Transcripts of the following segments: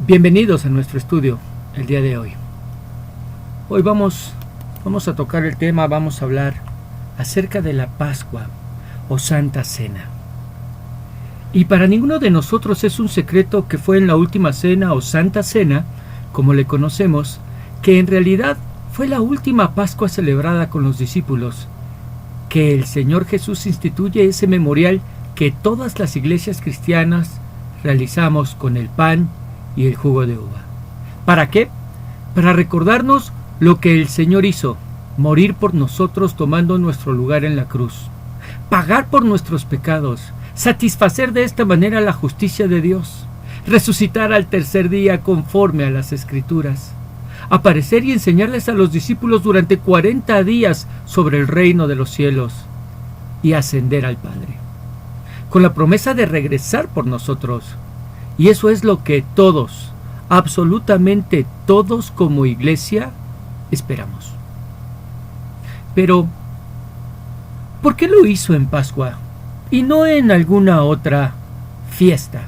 Bienvenidos a nuestro estudio el día de hoy. Hoy vamos a tocar el tema, vamos a hablar acerca de la Pascua o Santa Cena. Y para ninguno de nosotros es un secreto que fue en la última cena o Santa Cena, como le conocemos, que en realidad fue la última Pascua celebrada con los discípulos, que el Señor Jesús instituye ese memorial que todas las iglesias cristianas realizamos con el pan y el jugo de uva. ¿Para qué? Para recordarnos lo que el Señor hizo, morir por nosotros tomando nuestro lugar en la cruz, pagar por nuestros pecados, satisfacer de esta manera la justicia de Dios, resucitar al tercer día conforme a las Escrituras, aparecer y enseñarles a los discípulos durante 40 días sobre el reino de los cielos y ascender al Padre, con la promesa de regresar por nosotros. Y eso es lo que todos, absolutamente todos como iglesia, esperamos. Pero, ¿por qué lo hizo en Pascua y no en alguna otra fiesta?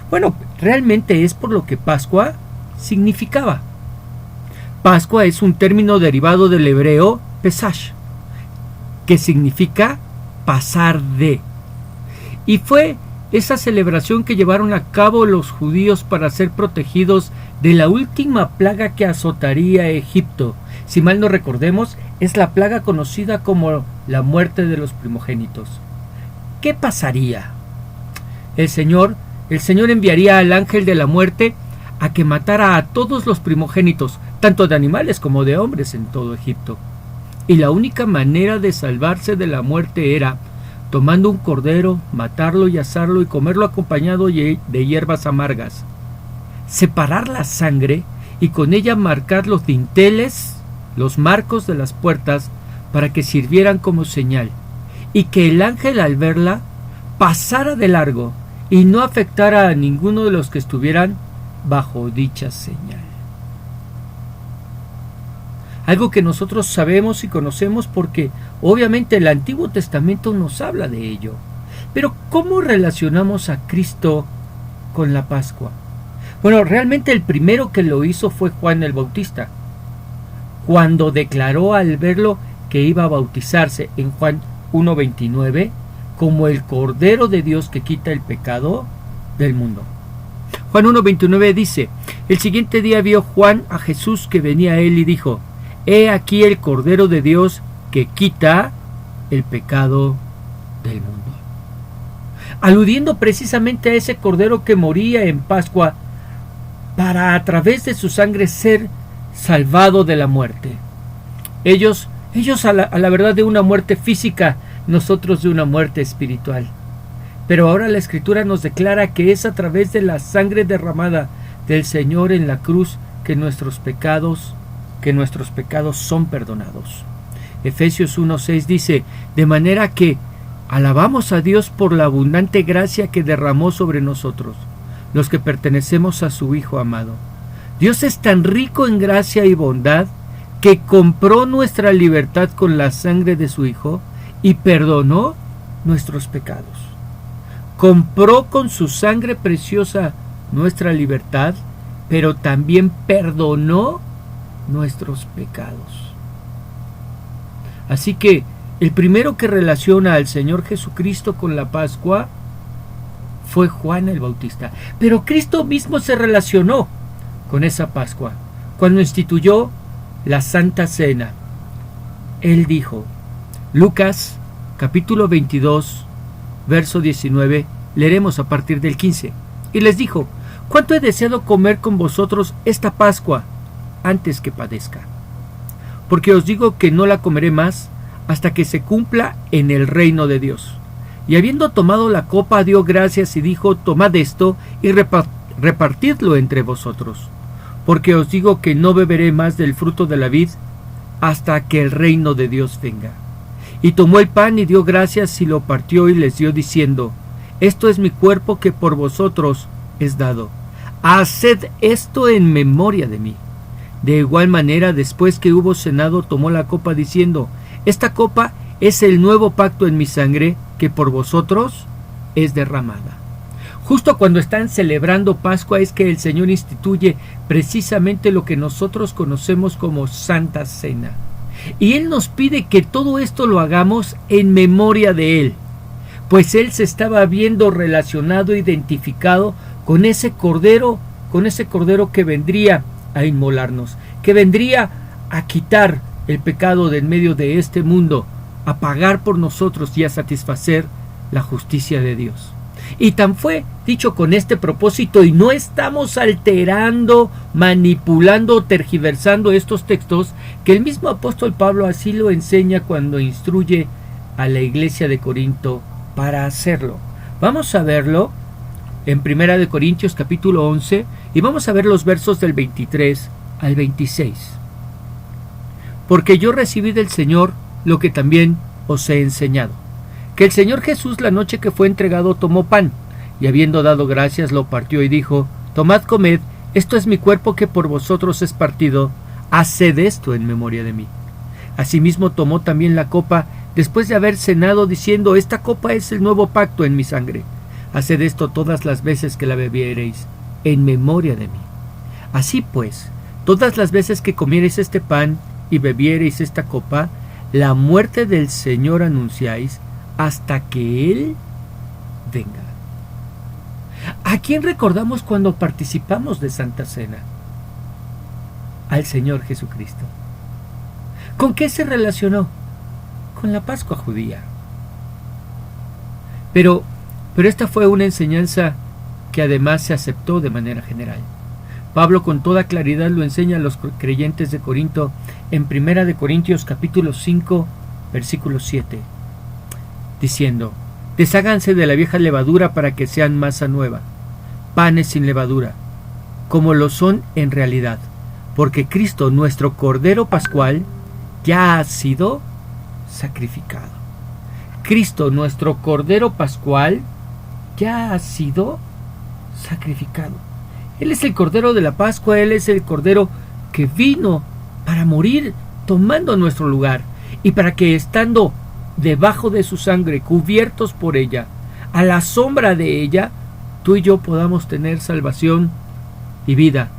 Bueno, realmente es por lo que Pascua significaba. Pascua es un término derivado del hebreo Pesach, que significa pasar de. Y fue esa celebración que llevaron a cabo los judíos para ser protegidos de la última plaga que azotaría a Egipto. Si mal no recordemos, es la plaga conocida como la muerte de los primogénitos. ¿Qué pasaría? El Señor enviaría al ángel de la muerte a que matara a todos los primogénitos, tanto de animales como de hombres en todo Egipto. Y la única manera de salvarse de la muerte era tomando un cordero, matarlo y asarlo y comerlo acompañado de hierbas amargas. Separar la sangre y con ella marcar los dinteles, los marcos de las puertas, para que sirvieran como señal, y que el ángel al verla pasara de largo y no afectara a ninguno de los que estuvieran bajo dicha señal. Algo que nosotros sabemos y conocemos porque obviamente el Antiguo Testamento nos habla de ello. Pero ¿cómo relacionamos a Cristo con la Pascua? Bueno, realmente el primero que lo hizo fue Juan el Bautista, cuando declaró al verlo que iba a bautizarse en Juan 1:29 como el Cordero de Dios que quita el pecado del mundo. Juan 1:29 dice: el siguiente día vio Juan a Jesús que venía a él y dijo: he aquí el Cordero de Dios que quita el pecado del mundo. Aludiendo precisamente a ese Cordero que moría en Pascua para a través de su sangre ser salvado de la muerte. Ellos a la verdad de una muerte física, nosotros de una muerte espiritual. Pero ahora la Escritura nos declara que es a través de la sangre derramada del Señor en la cruz que nuestros pecados son perdonados. Efesios 1:6 dice: de manera que alabamos a Dios por la abundante gracia que derramó sobre nosotros, los que pertenecemos a su Hijo amado. Dios es tan rico en gracia y bondad que compró nuestra libertad con la sangre de su Hijo y perdonó nuestros pecados. Compró con su sangre preciosa nuestra libertad, pero también perdonó nuestros pecados. Así que el primero que relaciona al Señor Jesucristo con la Pascua fue Juan el Bautista. Pero Cristo mismo se relacionó con esa Pascua cuando instituyó la Santa Cena. Él dijo, Lucas capítulo 22 verso 19, leeremos a partir del 15, y les dijo: cuánto he deseado comer con vosotros esta Pascua antes que padezca, porque os digo que no la comeré más hasta que se cumpla en el reino de Dios. Y habiendo tomado la copa, dio gracias y dijo: tomad esto y repartidlo entre vosotros, porque os digo que no beberé más del fruto de la vid hasta que el reino de Dios venga. Y tomó el pan y dio gracias y lo partió y les dio diciendo: esto es mi cuerpo que por vosotros es dado. Haced esto en memoria de mí. De igual manera, después que hubo cenado, tomó la copa diciendo: esta copa es el nuevo pacto en mi sangre, que por vosotros es derramada. Justo cuando están celebrando Pascua es que el Señor instituye precisamente lo que nosotros conocemos como Santa Cena. Y Él nos pide que todo esto lo hagamos en memoria de Él, pues Él se estaba viendo relacionado, identificado con ese cordero que vendría a inmolarnos, que vendría a quitar el pecado de en medio de este mundo, a pagar por nosotros y a satisfacer la justicia de Dios. Y tan fue dicho con este propósito, y no estamos alterando, manipulando, tergiversando estos textos, que el mismo apóstol Pablo así lo enseña cuando instruye a la iglesia de Corinto para hacerlo. Vamos a verlo en 1 de Corintios capítulo 11 y vamos a ver los versos del 23 al 26. Porque yo recibí del Señor lo que también os he enseñado, que el Señor Jesús la noche que fue entregado tomó pan, y habiendo dado gracias lo partió y dijo: tomad, comed, esto es mi cuerpo que por vosotros es partido, haced esto en memoria de mí. Asimismo tomó también la copa después de haber cenado, diciendo: esta copa es el nuevo pacto en mi sangre. Haced esto todas las veces que la bebiereis, en memoria de mí. Así pues, todas las veces que comiereis este pan y bebiereis esta copa, la muerte del Señor anunciáis hasta que Él venga. ¿A quién recordamos cuando participamos de Santa Cena? Al Señor Jesucristo. ¿Con qué se relacionó? Con la Pascua judía. Pero esta fue una enseñanza que además se aceptó de manera general. Pablo con toda claridad lo enseña a los creyentes de Corinto en 1 de Corintios capítulo 5, versículo 7, diciendo: desháganse de la vieja levadura para que sean masa nueva, panes sin levadura, como lo son en realidad, porque Cristo, nuestro Cordero Pascual, ya ha sido sacrificado. Cristo, nuestro Cordero Pascual, ya ha sido sacrificado. Él es el Cordero de la Pascua, Él es el Cordero que vino para morir tomando nuestro lugar, y para que estando debajo de su sangre, cubiertos por ella, a la sombra de ella, tú y yo podamos tener salvación y vida.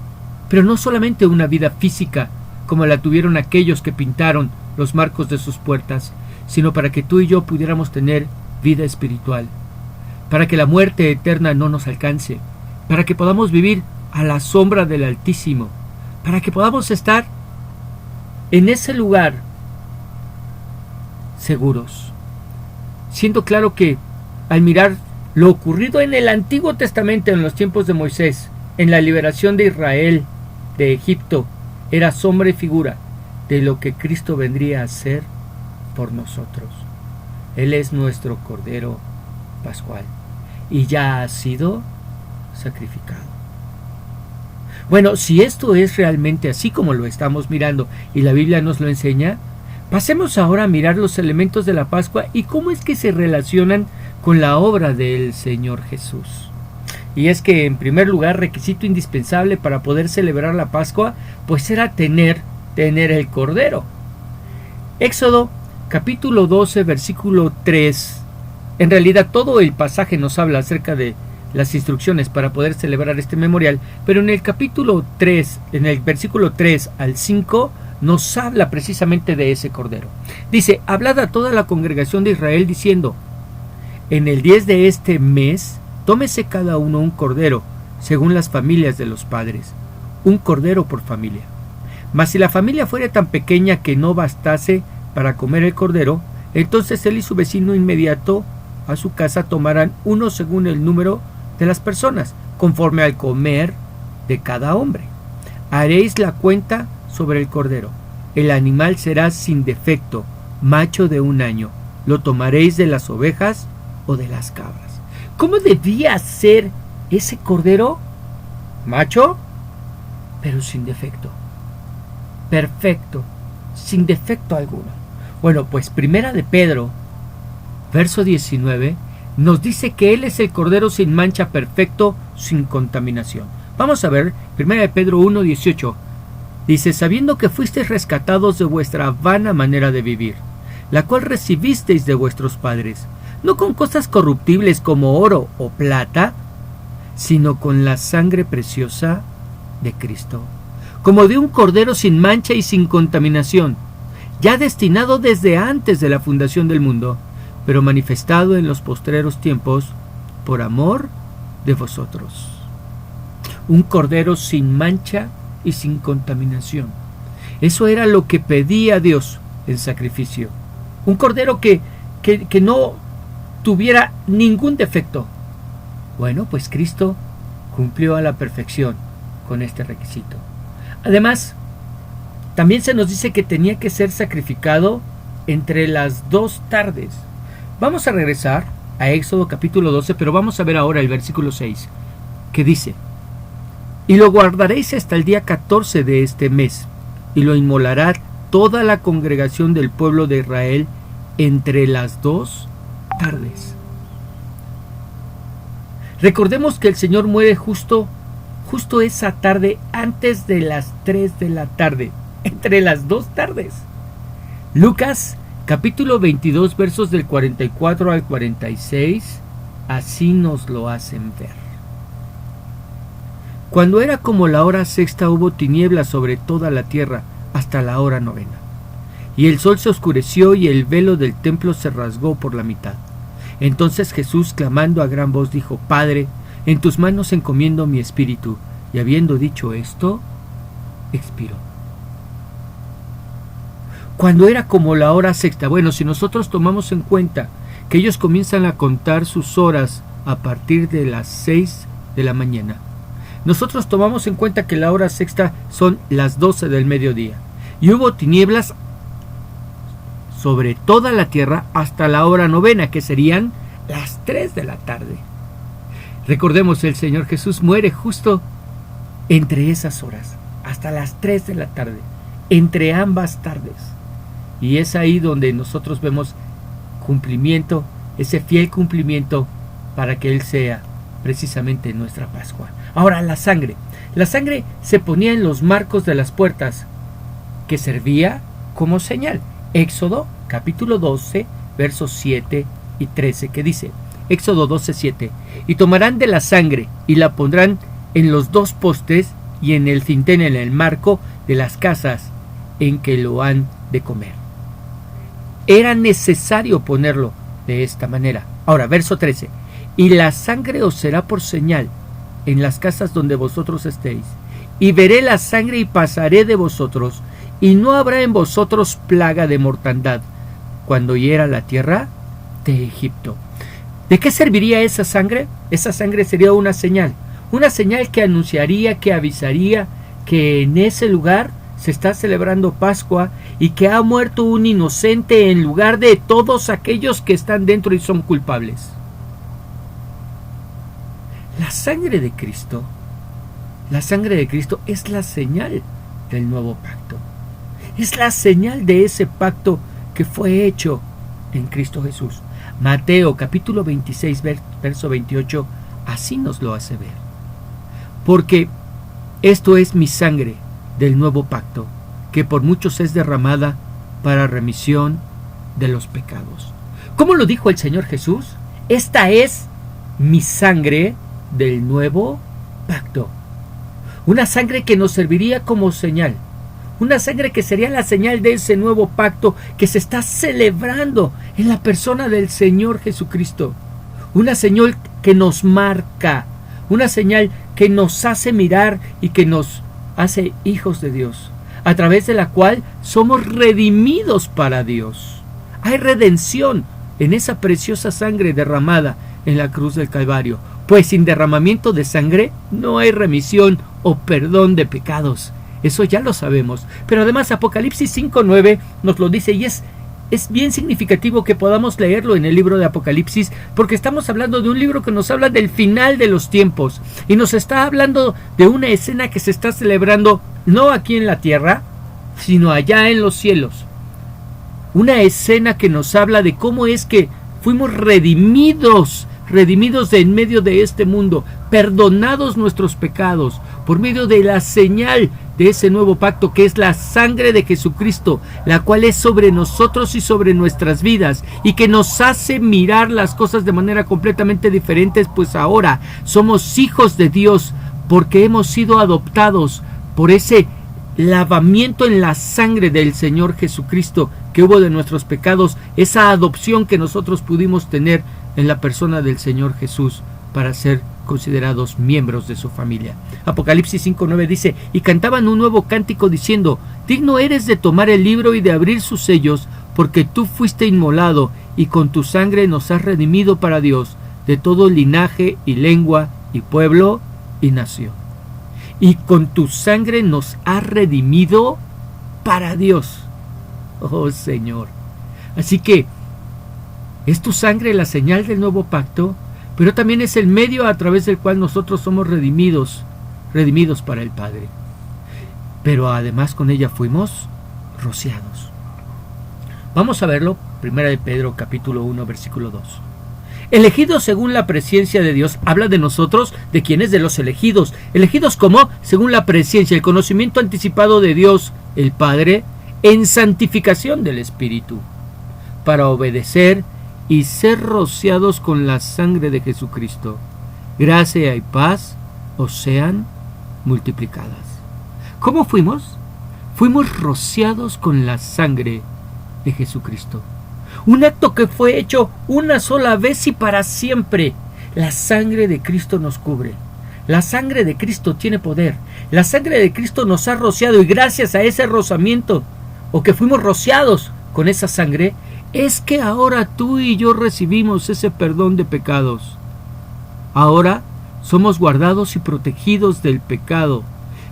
Pero no solamente una vida física, como la tuvieron aquellos que pintaron los marcos de sus puertas, sino para que tú y yo pudiéramos tener vida espiritual, para que la muerte eterna no nos alcance, para que podamos vivir a la sombra del Altísimo, para que podamos estar en ese lugar seguros. Siendo claro que al mirar lo ocurrido en el Antiguo Testamento en los tiempos de Moisés, en la liberación de Israel de Egipto, era sombra y figura de lo que Cristo vendría a hacer por nosotros. Él es nuestro Cordero Pascual y ya ha sido sacrificado. Bueno, si esto es realmente así como lo estamos mirando y la Biblia nos lo enseña, pasemos ahora a mirar los elementos de la Pascua y cómo es que se relacionan con la obra del Señor Jesús. Y es que, en primer lugar, requisito indispensable para poder celebrar la Pascua, pues era tener el Cordero. Éxodo capítulo 12, versículo 3. En realidad todo el pasaje nos habla acerca de las instrucciones para poder celebrar este memorial, pero en el capítulo 3, en el versículo 3 al 5, nos habla precisamente de ese Cordero. Dice: hablad a toda la congregación de Israel diciendo: en el 10 de este mes, tómese cada uno un cordero, según las familias de los padres, un cordero por familia. Mas si la familia fuera tan pequeña que no bastase para comer el cordero, entonces él y su vecino inmediato a su casa tomarán uno según el número de las personas, conforme al comer de cada hombre. Haréis la cuenta sobre el cordero. El animal será sin defecto, macho de 1 año. Lo tomaréis de las ovejas o de las cabras. ¿Cómo debía ser ese cordero? Macho, pero sin defecto. Perfecto, sin defecto alguno. Bueno, pues Primera de Pedro, verso 19, nos dice que Él es el Cordero sin mancha, perfecto, sin contaminación. Vamos a ver, Primera de Pedro 1, 18. Dice: sabiendo que fuisteis rescatados de vuestra vana manera de vivir, la cual recibisteis de vuestros padres, no con cosas corruptibles como oro o plata, sino con la sangre preciosa de Cristo, como de un cordero sin mancha y sin contaminación, ya destinado desde antes de la fundación del mundo, pero manifestado en los postreros tiempos por amor de vosotros. Un cordero sin mancha y sin contaminación. Eso era lo que pedía Dios en sacrificio. Un cordero que no tuviera ningún defecto. Bueno, pues Cristo cumplió a la perfección con este requisito. Además, también se nos dice que tenía que ser sacrificado entre las 2 tardes. Vamos a regresar a Éxodo capítulo 12, pero vamos a ver ahora el versículo 6, que dice: y lo guardaréis hasta el día 14 de este mes, y lo inmolará toda la congregación del pueblo de Israel entre las 2 tardes. Recordemos que el Señor muere justo esa tarde, antes de las 3 de la tarde, entre las 2 tardes. Lucas capítulo 22, versos del 44 al 46, así nos lo hacen ver. Cuando era como la hora sexta, hubo tinieblas sobre toda la tierra hasta la hora 9. Y el sol se oscureció y el velo del templo se rasgó por la mitad. Entonces Jesús, clamando a gran voz, dijo: Padre, en tus manos encomiendo mi espíritu. Y habiendo dicho esto, expiró. Cuando era como la hora sexta, bueno, si nosotros tomamos en cuenta que ellos comienzan a contar sus horas a partir de las 6 de la mañana, nosotros tomamos en cuenta que la hora sexta son las 12 del mediodía. Y hubo tinieblas sobre toda la tierra hasta la hora 9, que serían las 3 de la tarde. Recordemos, el Señor Jesús muere justo entre esas horas, hasta las 3 de la tarde, entre ambas tardes. Y es ahí donde nosotros vemos cumplimiento, ese fiel cumplimiento para que Él sea precisamente nuestra Pascua. Ahora, la sangre. La sangre se ponía en los marcos de las puertas, que servía como señal. Éxodo capítulo 12, versos 7 y 13, que dice, Éxodo 12, 7, y tomarán de la sangre y la pondrán en los 2 postes y en el dintel, en el marco de las casas en que lo han de comer. Era necesario ponerlo de esta manera. Ahora, verso 13, y la sangre os será por señal en las casas donde vosotros estéis, y veré la sangre y pasaré de vosotros, y no habrá en vosotros plaga de mortandad cuando hiera la tierra de Egipto. ¿De qué serviría esa sangre? Esa sangre sería una señal que anunciaría, que avisaría que en ese lugar se está celebrando Pascua y que ha muerto un inocente en lugar de todos aquellos que están dentro y son culpables. La sangre de Cristo es la señal del nuevo pacto. Es la señal de ese pacto que fue hecho en Cristo Jesús. Mateo capítulo 26, verso 28, así nos lo hace ver. Porque esto es mi sangre del nuevo pacto, que por muchos es derramada para remisión de los pecados. ¿Cómo lo dijo el Señor Jesús? Esta es mi sangre del nuevo pacto. Una sangre que nos serviría como señal. Una sangre que sería la señal de ese nuevo pacto que se está celebrando en la persona del Señor Jesucristo. Una señal que nos marca, una señal que nos hace mirar y que nos hace hijos de Dios, a través de la cual somos redimidos para Dios. Hay redención en esa preciosa sangre derramada en la cruz del Calvario, pues sin derramamiento de sangre no hay remisión o perdón de pecados. Eso ya lo sabemos. Pero además Apocalipsis 5:9 nos lo dice, y es bien significativo que podamos leerlo en el libro de Apocalipsis, porque estamos hablando de un libro que nos habla del final de los tiempos y nos está hablando de una escena que se está celebrando no aquí en la tierra, sino allá en los cielos. Una escena que nos habla de cómo es que fuimos redimidos redimidos de en medio de este mundo, perdonados nuestros pecados, por medio de la señal de ese nuevo pacto que es la sangre de Jesucristo, la cual es sobre nosotros y sobre nuestras vidas, y que nos hace mirar las cosas de manera completamente diferente, pues ahora somos hijos de Dios, porque hemos sido adoptados por ese lavamiento en la sangre del Señor Jesucristo que hubo de nuestros pecados, esa adopción que nosotros pudimos tener en la persona del Señor Jesús para ser considerados miembros de su familia. Apocalipsis 5:9 dice: y cantaban un nuevo cántico diciendo: digno eres de tomar el libro y de abrir sus sellos, porque tú fuiste inmolado y con tu sangre nos has redimido para Dios de todo linaje y lengua y pueblo y nación. Y con tu sangre nos has redimido para Dios. Oh Señor. Así que es tu sangre la señal del nuevo pacto, pero también es el medio a través del cual nosotros somos redimidos para el Padre. Pero además con ella fuimos rociados. Vamos a verlo, 1 de Pedro capítulo 1 versículo 2. Elegidos según la presciencia de Dios, habla de nosotros, de quienes, de los elegidos. Elegidos como, según la presciencia, el conocimiento anticipado de Dios, el Padre, en santificación del Espíritu, para obedecer y ser rociados con la sangre de Jesucristo. Gracia y paz os sean multiplicadas. ¿Cómo fuimos? Fuimos rociados con la sangre de Jesucristo. Un acto que fue hecho una sola vez y para siempre. La sangre de Cristo nos cubre. La sangre de Cristo tiene poder. La sangre de Cristo nos ha rociado, y gracias a ese rozamiento, o que fuimos rociados con esa sangre, es que ahora tú y yo recibimos ese perdón de pecados. Ahora somos guardados y protegidos del pecado,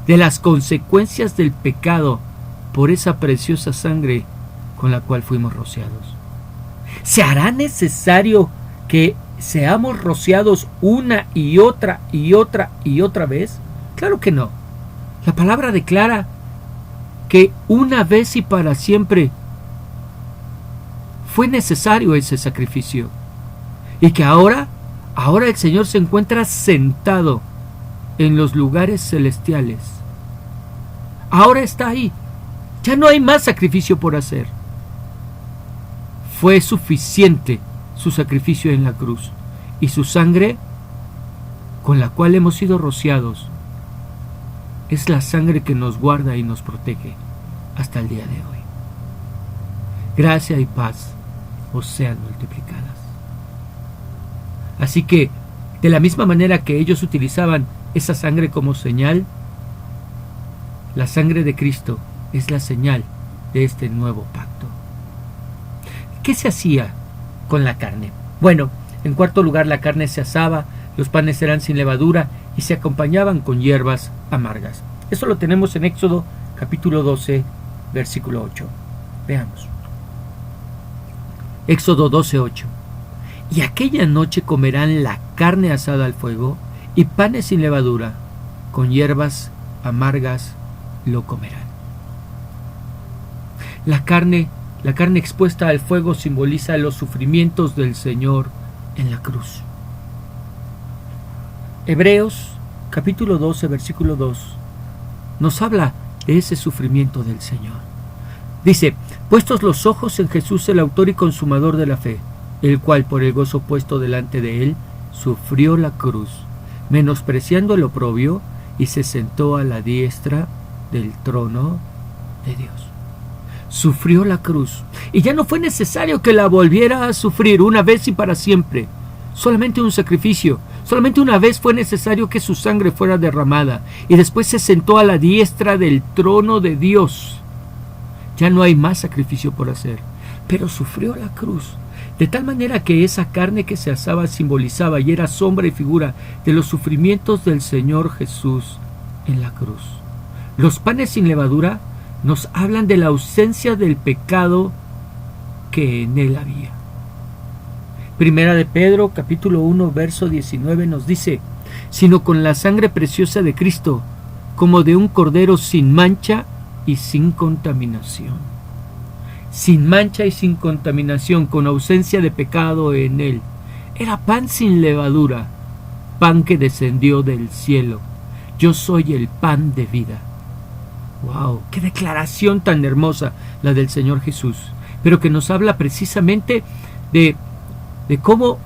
de las consecuencias del pecado, por esa preciosa sangre con la cual fuimos rociados. ¿Se hará necesario que seamos rociados una y otra y otra y otra vez? Claro que no. La palabra declara que una vez y para siempre fue necesario ese sacrificio, y que ahora el Señor se encuentra sentado en los lugares celestiales. Ahora está ahí. Ya no hay más sacrificio por hacer. Fue suficiente su sacrificio en la cruz, y su sangre con la cual hemos sido rociados es la sangre que nos guarda y nos protege hasta el día de hoy. Gracia y paz os sean multiplicadas. Así que, de la misma manera que ellos utilizaban esa sangre como señal, la sangre de Cristo es la señal de este nuevo pacto. ¿Qué se hacía con la carne? Bueno, en cuarto lugar, la carne se asaba, los panes eran sin levadura y se acompañaban con hierbas amargas. Eso lo tenemos en Éxodo capítulo 12, versículo 8. Veamos. Éxodo 12:8. Y aquella noche comerán la carne asada al fuego y panes sin levadura, con hierbas amargas lo comerán. La carne expuesta al fuego simboliza los sufrimientos del Señor en la cruz. Hebreos capítulo 12, versículo 2 nos habla de ese sufrimiento del Señor. Dice: puestos los ojos en Jesús, el autor y consumador de la fe, el cual por el gozo puesto delante de él sufrió la cruz, menospreciando el oprobio, y se sentó a la diestra del trono de Dios. Sufrió la cruz, y ya no fue necesario que la volviera a sufrir una vez y para siempre. Solamente un sacrificio, solamente una vez fue necesario que su sangre fuera derramada, y después se sentó a la diestra del trono de Dios. Ya no hay más sacrificio por hacer, pero sufrió la cruz, de tal manera que esa carne que se asaba simbolizaba y era sombra y figura de los sufrimientos del Señor Jesús en la cruz. Los panes sin levadura nos hablan de la ausencia del pecado que en él había. Primera de Pedro, capítulo 1, verso 19 nos dice: sino con la sangre preciosa de Cristo, como de un cordero sin mancha y sin contaminación. Sin mancha y sin contaminación, con ausencia de pecado en él. Era pan sin levadura, pan que descendió del cielo. Yo soy el pan de vida. ¡Wow! ¡Qué declaración tan hermosa la del Señor Jesús! Pero que nos habla precisamente de cómo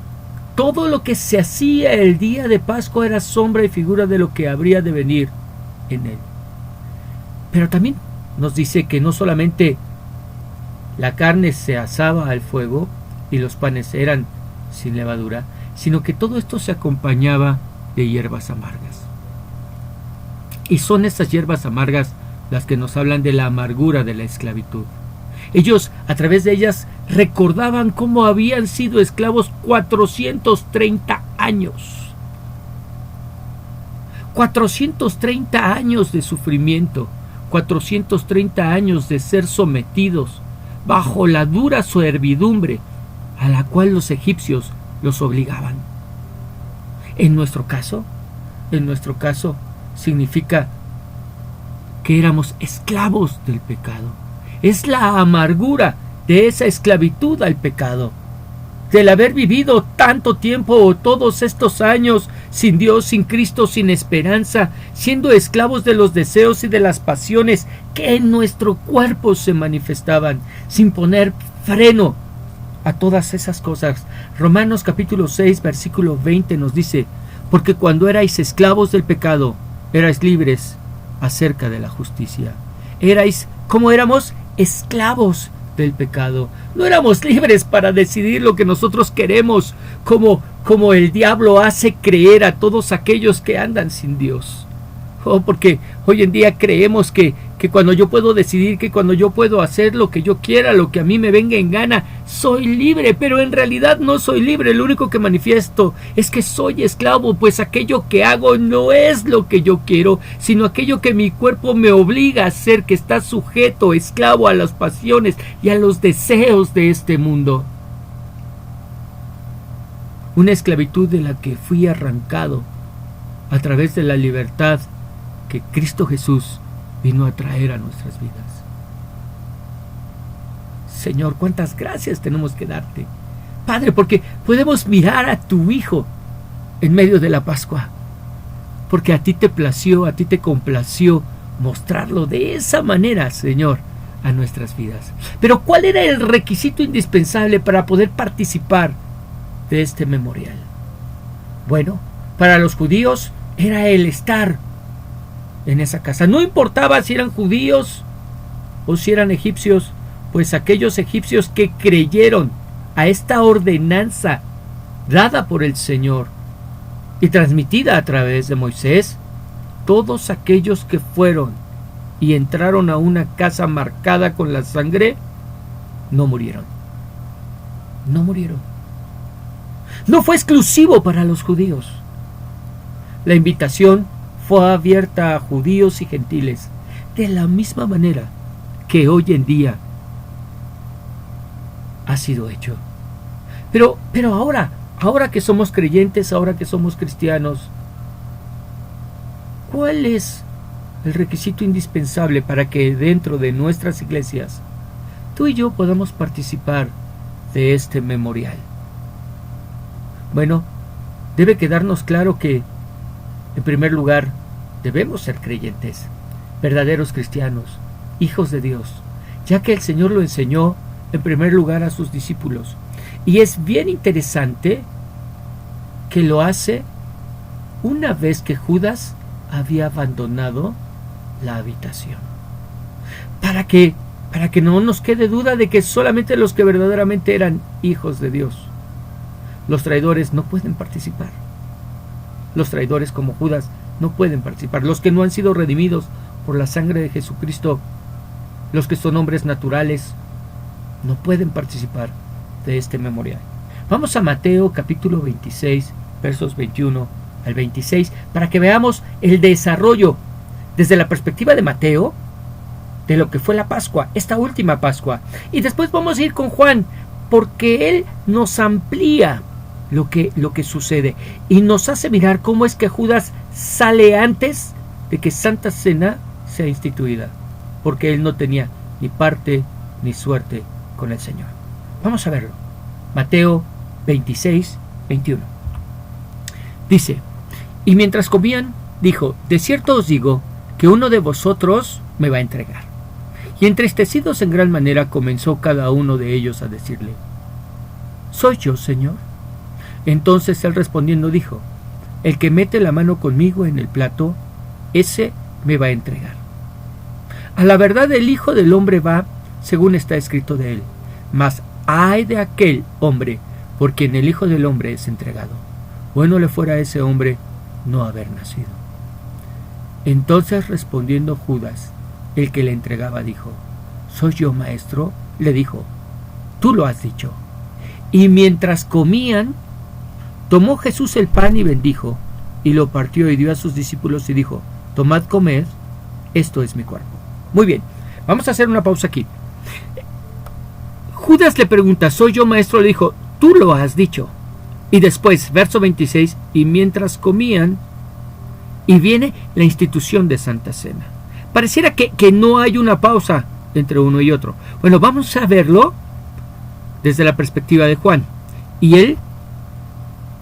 todo lo que se hacía el día de Pascua era sombra y figura de lo que habría de venir en él. Pero también nos dice que no solamente la carne se asaba al fuego y los panes eran sin levadura, sino que todo esto se acompañaba de hierbas amargas. Y son estas hierbas amargas las que nos hablan de la amargura de la esclavitud. Ellos, a través de ellas, recordaban cómo habían sido esclavos 430 años. 430 años de sufrimiento, 430 años de ser sometidos bajo la dura servidumbre a la cual los egipcios los obligaban. En nuestro caso significa que éramos esclavos del pecado. Es la amargura de esa esclavitud al pecado, del haber vivido tanto tiempo, todos estos años, sin Dios, sin Cristo, sin esperanza, siendo esclavos de los deseos y de las pasiones que en nuestro cuerpo se manifestaban, sin poner freno a todas esas cosas. Romanos capítulo 6, versículo 20 nos dice: porque cuando erais esclavos del pecado, erais libres acerca de la justicia. ¿Cómo éramos? Esclavos del pecado. No éramos libres para decidir lo que nosotros queremos, como el diablo hace creer a todos aquellos que andan sin Dios. Porque hoy en día creemos que cuando yo puedo decidir, que cuando yo puedo hacer lo que yo quiera, lo que a mí me venga en gana, soy libre, pero en realidad no soy libre. Lo único que manifiesto es que soy esclavo, pues aquello que hago no es lo que yo quiero, sino aquello que mi cuerpo me obliga a hacer, que está sujeto, esclavo a las pasiones y a los deseos de este mundo. Una esclavitud de la que fui arrancado a través de la libertad que Cristo Jesús vino a traer a nuestras vidas. Señor, cuántas gracias tenemos que darte, Padre, porque podemos mirar a tu Hijo en medio de la Pascua, porque a ti te plació, a ti te complació mostrarlo de esa manera, Señor, a nuestras vidas. Pero ¿cuál era el requisito indispensable para poder participar de este memorial? Bueno, para los judíos era el estar en esa casa. No importaba si eran judíos o si eran egipcios, pues aquellos egipcios que creyeron a esta ordenanza dada por el Señor y transmitida a través de Moisés, todos aquellos que fueron y entraron a una casa marcada con la sangre, no murieron. No murieron. No fue exclusivo para los judíos. La invitación fue abierta a judíos y gentiles, de la misma manera que hoy en día ha sido hecho. Pero ahora que somos creyentes, ahora que somos cristianos, ¿cuál es el requisito indispensable para que dentro de nuestras iglesias tú y yo podamos participar de este memorial? Bueno, debe quedarnos claro que, en primer lugar, debemos ser creyentes, verdaderos cristianos, hijos de Dios, ya que el Señor lo enseñó en primer lugar a sus discípulos. Y es bien interesante que lo hace una vez que Judas había abandonado la habitación. Para que no nos quede duda de que solamente los que verdaderamente eran hijos de Dios, los traidores, no pueden participar. Los traidores como Judas no pueden participar. Los que no han sido redimidos por la sangre de Jesucristo, los que son hombres naturales, no pueden participar de este memorial. Vamos a Mateo capítulo 26, versos 21 al 26, para que veamos el desarrollo desde la perspectiva de Mateo de lo que fue la Pascua, esta última Pascua. Y después vamos a ir con Juan, porque él nos amplía lo que sucede y nos hace mirar cómo es que Judas sale antes de que Santa Cena sea instituida, porque él no tenía ni parte ni suerte con el Señor. Vamos a verlo. Mateo 26, 21. Dice, y mientras comían, dijo, de cierto os digo que uno de vosotros me va a entregar. Y entristecidos en gran manera comenzó cada uno de ellos a decirle, ¿soy yo, Señor? Entonces él respondiendo dijo, el que mete la mano conmigo en el plato, ese me va a entregar. A la verdad el Hijo del Hombre va, según está escrito de él, mas ay de aquel hombre por quien el Hijo del Hombre es entregado. Bueno le fuera a ese hombre no haber nacido. Entonces respondiendo Judas, el que le entregaba, dijo, ¿soy yo, maestro? Le dijo, tú lo has dicho. Y mientras comían, tomó Jesús el pan y bendijo, y lo partió y dio a sus discípulos y dijo, tomad, comed, esto es mi cuerpo. Muy bien, vamos a hacer una pausa aquí. Judas le pregunta, ¿soy yo, maestro? Le dijo, tú lo has dicho. Y después, verso 26, y mientras comían, y viene la institución de Santa Cena. Pareciera que no hay una pausa entre uno y otro. Bueno, vamos a verlo desde la perspectiva de Juan. Y él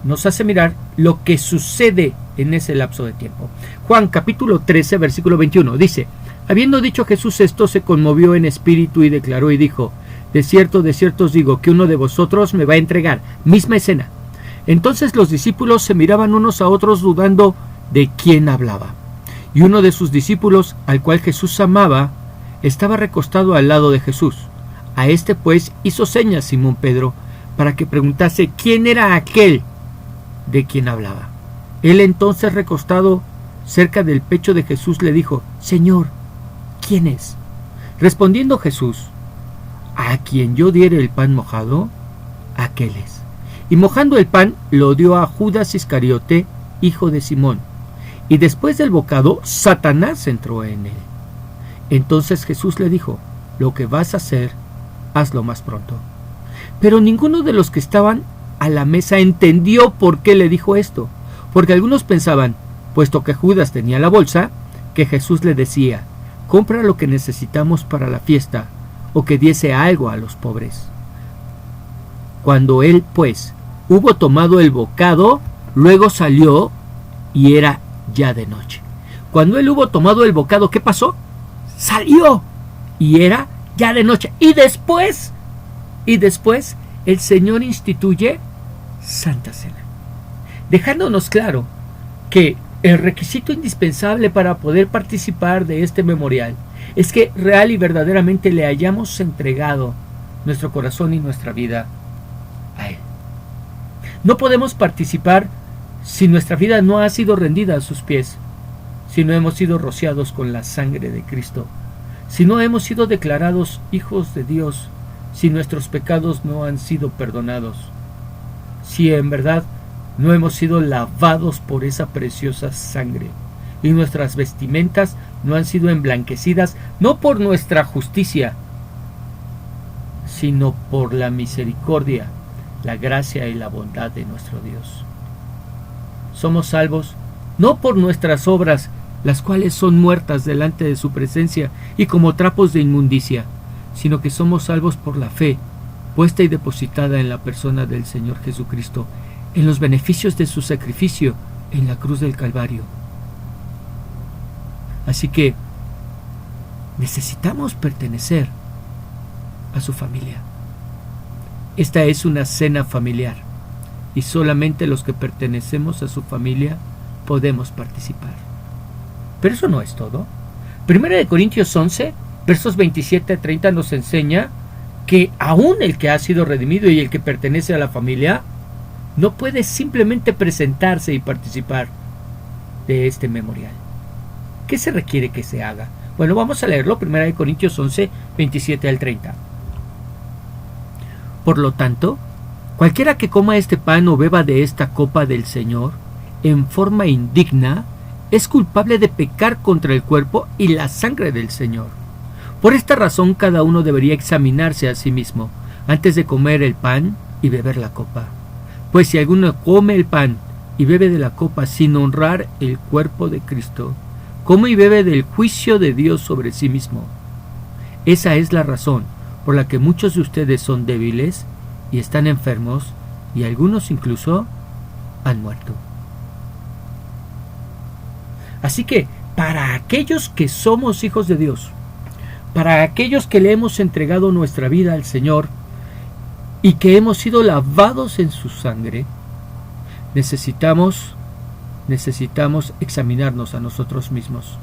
nos hace mirar lo que sucede en ese lapso de tiempo. Juan capítulo 13, versículo 21, dice, habiendo dicho Jesús esto, se conmovió en espíritu y declaró y dijo, de cierto os digo que uno de vosotros me va a entregar. Misma escena. Entonces los discípulos se miraban unos a otros dudando de quién hablaba. Y uno de sus discípulos, al cual Jesús amaba, estaba recostado al lado de Jesús. A este pues hizo señas Simón Pedro para que preguntase quién era aquel de quien hablaba. Él entonces, recostado cerca del pecho de Jesús, le dijo, Señor, ¿quién es? Respondiendo Jesús, a quien yo diere el pan mojado, aquel es. Y mojando el pan, lo dio a Judas Iscariote, hijo de Simón. Y después del bocado, Satanás entró en él. Entonces Jesús le dijo, lo que vas a hacer, hazlo más pronto. Pero ninguno de los que estaban a la mesa entendió por qué le dijo esto, porque algunos pensaban, puesto que Judas tenía la bolsa, que Jesús le decía, compra lo que necesitamos para la fiesta, o que diese algo a los pobres. Cuando él, pues, hubo tomado el bocado, luego salió y era ya de noche. Cuando él hubo tomado el bocado, ¿qué pasó? Salió y era ya de noche. Y después el Señor instituye Santa Cena, dejándonos claro que el requisito indispensable para poder participar de este memorial es que real y verdaderamente le hayamos entregado nuestro corazón y nuestra vida a Él. No podemos participar si nuestra vida no ha sido rendida a sus pies, si no hemos sido rociados con la sangre de Cristo, si no hemos sido declarados hijos de Dios, si nuestros pecados no han sido perdonados, si en verdad no hemos sido lavados por esa preciosa sangre y nuestras vestimentas no han sido emblanquecidas, no por nuestra justicia, sino por la misericordia, la gracia y la bondad de nuestro Dios. Somos salvos no por nuestras obras, las cuales son muertas delante de su presencia y como trapos de inmundicia, sino que somos salvos por la fe, puesta y depositada en la persona del Señor Jesucristo, en los beneficios de su sacrificio en la cruz del Calvario. Así que necesitamos pertenecer a su familia. Esta es una cena familiar y solamente los que pertenecemos a su familia podemos participar. Pero eso no es todo. 1 Corintios 11, versos 27 a 30 nos enseña que aún el que ha sido redimido y el que pertenece a la familia no puede simplemente presentarse y participar de este memorial. ¿Qué se requiere que se haga? Bueno, vamos a leerlo, 1 Corintios 11, 27 al 30. Por lo tanto, cualquiera que coma este pan o beba de esta copa del Señor en forma indigna, es culpable de pecar contra el cuerpo y la sangre del Señor. Por esta razón cada uno debería examinarse a sí mismo antes de comer el pan y beber la copa. Pues si alguno come el pan y bebe de la copa sin honrar el cuerpo de Cristo, come y bebe del juicio de Dios sobre sí mismo. Esa es la razón por la que muchos de ustedes son débiles y están enfermos, y algunos incluso han muerto. Así que, para aquellos que somos hijos de Dios, para aquellos que le hemos entregado nuestra vida al Señor y que hemos sido lavados en su sangre, necesitamos examinarnos a nosotros mismos.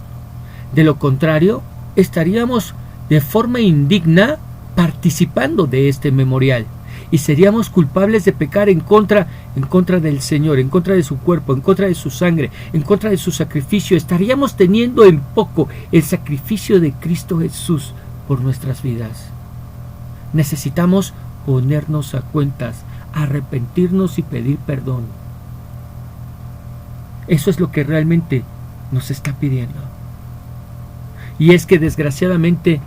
De lo contrario, estaríamos de forma indigna participando de este memorial y seríamos culpables de pecar en contra del Señor, en contra de su cuerpo, en contra de su sangre, en contra de su sacrificio. Estaríamos teniendo en poco el sacrificio de Cristo Jesús por nuestras vidas. Necesitamos ponernos a cuentas, arrepentirnos y pedir perdón. Eso es lo que realmente nos está pidiendo. Y es que desgraciadamente,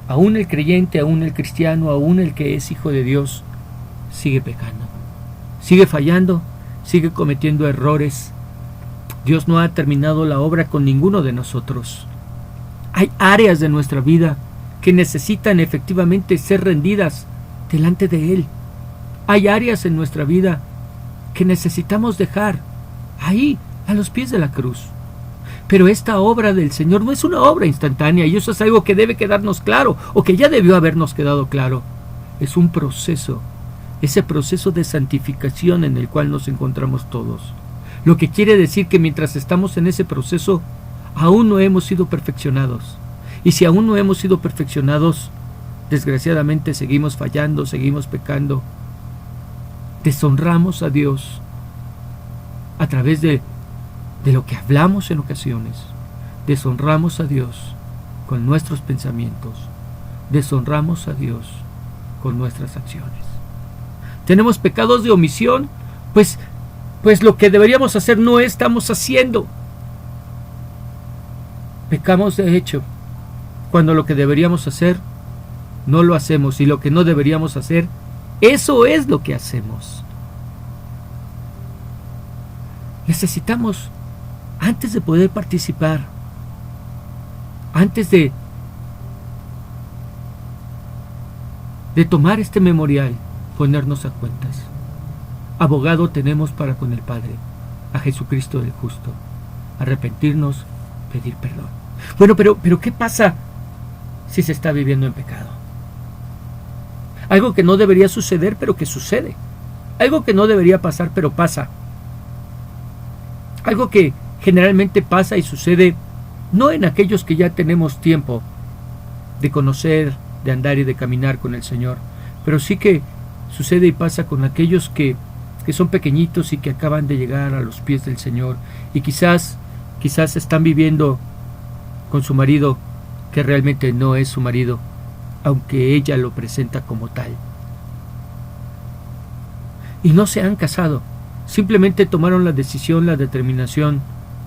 aún el creyente, aún el cristiano, aún el que es hijo de Dios, sigue pecando, sigue fallando, sigue cometiendo errores. Dios no ha terminado la obra con ninguno de nosotros. Hay áreas de nuestra vida que necesitan efectivamente ser rendidas delante de Él. Hay áreas en nuestra vida que necesitamos dejar ahí, a los pies de la cruz. Pero esta obra del Señor no es una obra instantánea, y eso es algo que debe quedarnos claro, o que ya debió habernos quedado claro. Es un proceso, ese proceso de santificación en el cual nos encontramos todos. Lo que quiere decir que mientras estamos en ese proceso, aún no hemos sido perfeccionados. Y si aún no hemos sido perfeccionados, desgraciadamente seguimos fallando, seguimos pecando. Deshonramos a Dios a través de lo que hablamos en ocasiones. Deshonramos a Dios con nuestros pensamientos. Deshonramos a Dios con nuestras acciones. Tenemos pecados de omisión, pues lo que deberíamos hacer no estamos haciendo. Pecamos de hecho, cuando lo que deberíamos hacer no lo hacemos, y lo que no deberíamos hacer, eso es lo que hacemos. Necesitamos, antes de poder participar, antes de tomar este memorial, ponernos a cuentas. Abogado tenemos para con el Padre, a Jesucristo el justo. Arrepentirnos, pedir perdón. Bueno, pero ¿qué pasa si se está viviendo en pecado? Algo que no debería suceder, pero que sucede. Algo que no debería pasar, pero pasa. Algo que generalmente pasa y sucede no en aquellos que ya tenemos tiempo de conocer, de andar y de caminar con el Señor, pero sí que sucede y pasa con aquellos que son pequeñitos y que acaban de llegar a los pies del Señor y quizás están viviendo con su marido que realmente no es su marido, aunque ella lo presenta como tal. Y no se han casado, simplemente tomaron la decisión, la determinación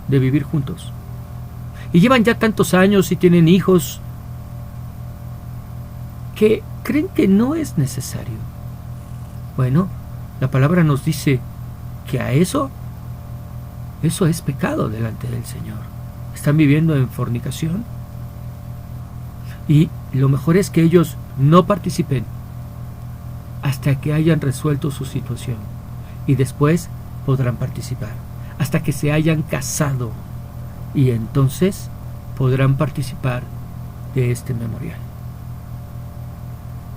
de vivir juntos. Y llevan ya tantos años y tienen hijos que creen que no es necesario. Bueno, la palabra nos dice que a eso es pecado delante del Señor. Están viviendo en fornicación. Y lo mejor es que ellos no participen hasta que hayan resuelto su situación. Y después podrán participar. Hasta que se hayan casado. Y entonces podrán participar de este memorial.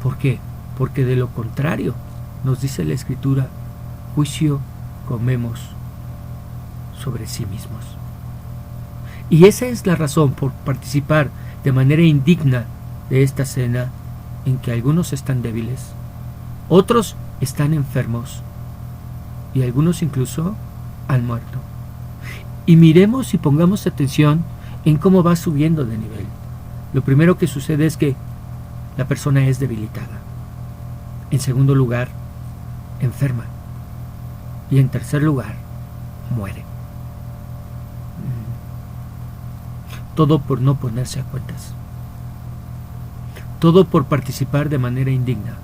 ¿Por qué? Porque de lo contrario, nos dice la Escritura, juicio comemos sobre sí mismos. Y esa es la razón por participar de manera indigna de esta cena en que algunos están débiles, otros están enfermos y algunos incluso han muerto. Y miremos y pongamos atención en cómo va subiendo de nivel. Lo primero que sucede es que la persona es debilitada. En segundo lugar, enferma. Y en tercer lugar, muere. Todo por no ponerse a cuentas. Todo por participar de manera indigna.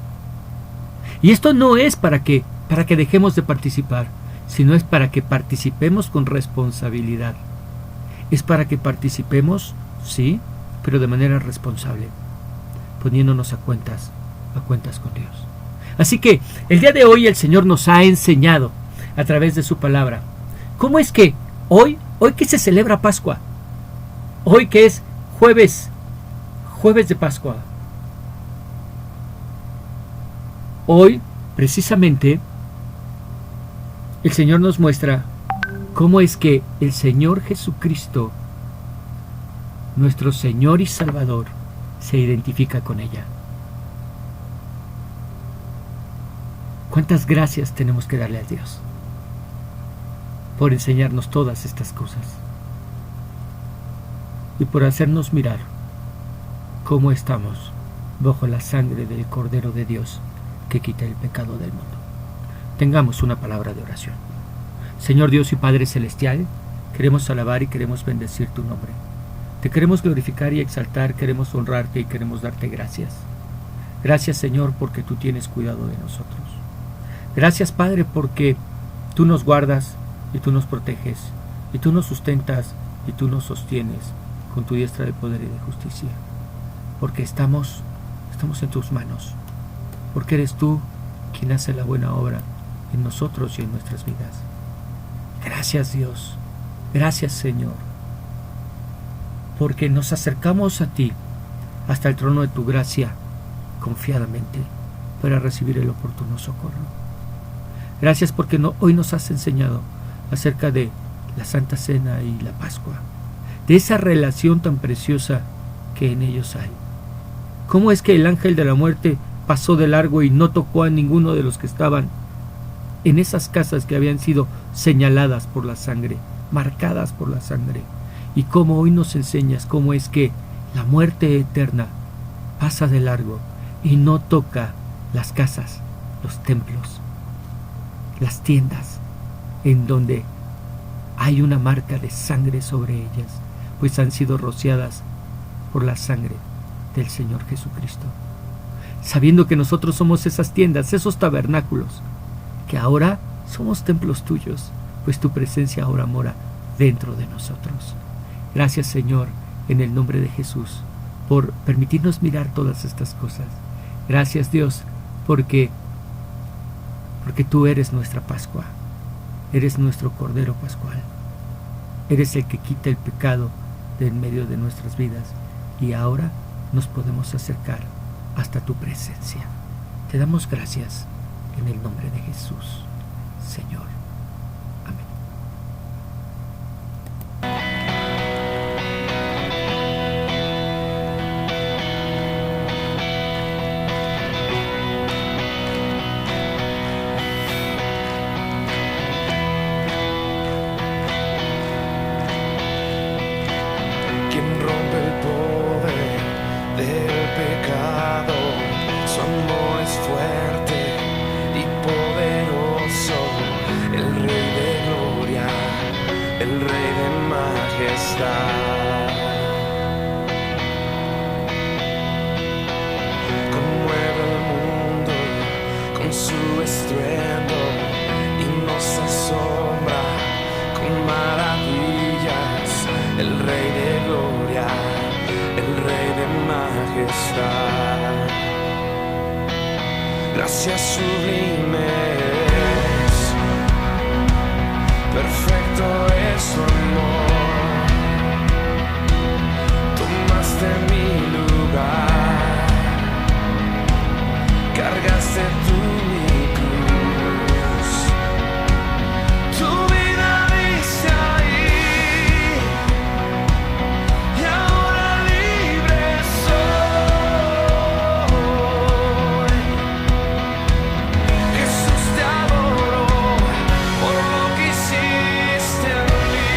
Y esto no es para que dejemos de participar, sino es para que participemos con responsabilidad. Es para que participemos, sí, pero de manera responsable, poniéndonos a cuentas con Dios. Así que el día de hoy el Señor nos ha enseñado a través de su palabra. ¿Cómo es que hoy que se celebra Pascua, hoy que es jueves de Pascua, hoy precisamente el Señor nos muestra cómo es que el Señor Jesucristo, nuestro Señor y Salvador, se identifica con ella? ¿Cuántas gracias tenemos que darle a Dios por enseñarnos todas estas cosas y por hacernos mirar cómo estamos bajo la sangre del Cordero de Dios que quita el pecado del mundo? Tengamos una palabra de oración. Señor Dios y Padre Celestial, queremos alabar y queremos bendecir tu nombre. Te queremos glorificar y exaltar, queremos honrarte y queremos darte gracias. Gracias, Señor, porque tú tienes cuidado de nosotros. Gracias, Padre, porque tú nos guardas y tú nos proteges y tú nos sustentas y tú nos sostienes con tu diestra de poder y de justicia. Porque estamos en tus manos. Porque eres tú quien hace la buena obra en nosotros y en nuestras vidas. Gracias, Dios. Gracias, Señor. Porque nos acercamos a ti hasta el trono de tu gracia confiadamente para recibir el oportuno socorro. Gracias porque hoy nos has enseñado acerca de la Santa Cena y la Pascua, de esa relación tan preciosa que en ellos hay. ¿Cómo es que el ángel de la muerte pasó de largo y no tocó a ninguno de los que estaban en esas casas que habían sido señaladas por la sangre, marcadas por la sangre? Y cómo hoy nos enseñas cómo es que la muerte eterna pasa de largo y no toca las casas, los templos, las tiendas en donde hay una marca de sangre sobre ellas, pues han sido rociadas por la sangre del Señor Jesucristo. Sabiendo que nosotros somos esas tiendas, esos tabernáculos, que ahora somos templos tuyos, pues tu presencia ahora mora dentro de nosotros. Gracias, Señor, en el nombre de Jesús, por permitirnos mirar todas estas cosas. Gracias, Dios, porque tú eres nuestra Pascua, eres nuestro Cordero Pascual, eres el que quita el pecado de en medio de nuestras vidas, y ahora nos podemos acercar hasta tu presencia. Te damos gracias en el nombre de Jesús, Señor. Amén. Quien rompe el poder del pecado, su amor es fuerte y poderoso, el Rey de gloria, el Rey de majestad. Conmueve el mundo con su estruendo y nos asombra con maravillas, el Rey de gloria, el Rey de majestad. Gracias sublimes, perfecto es su amor. Tomaste mi lugar, cargaste tú mi cruz. Tu vida diste ahí, y ahora libre soy. Jesús, te adoro por lo que hiciste en mí.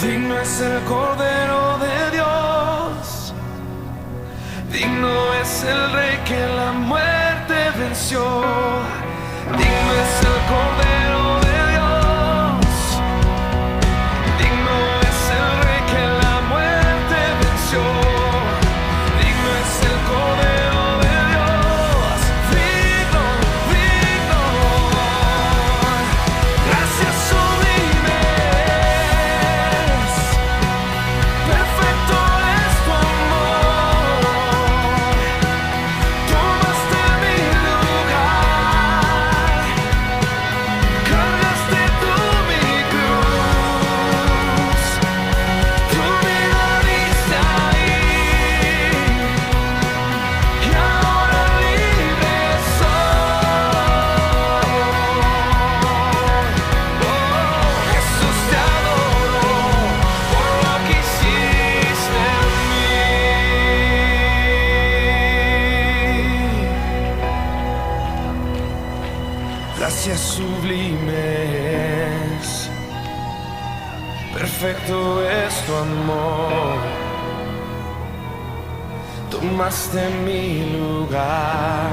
Digno es el Cordero de Dios, digno es el Rey que la muerte venció, digno es el Cordero de Dios, digno es el Rey que la muerte venció, digno es el Cordero de Dios, digno, digno. Gracias sublimes, perfecto es tu amor, tomaste mi lugar, cargaste tú mi cruz, tu vida diste ahí, y ahora libre soy. Jesús, te adoro por lo que hiciste en mí. Gracias sublimes, perfecto es tu amor, tomaste mi lugar,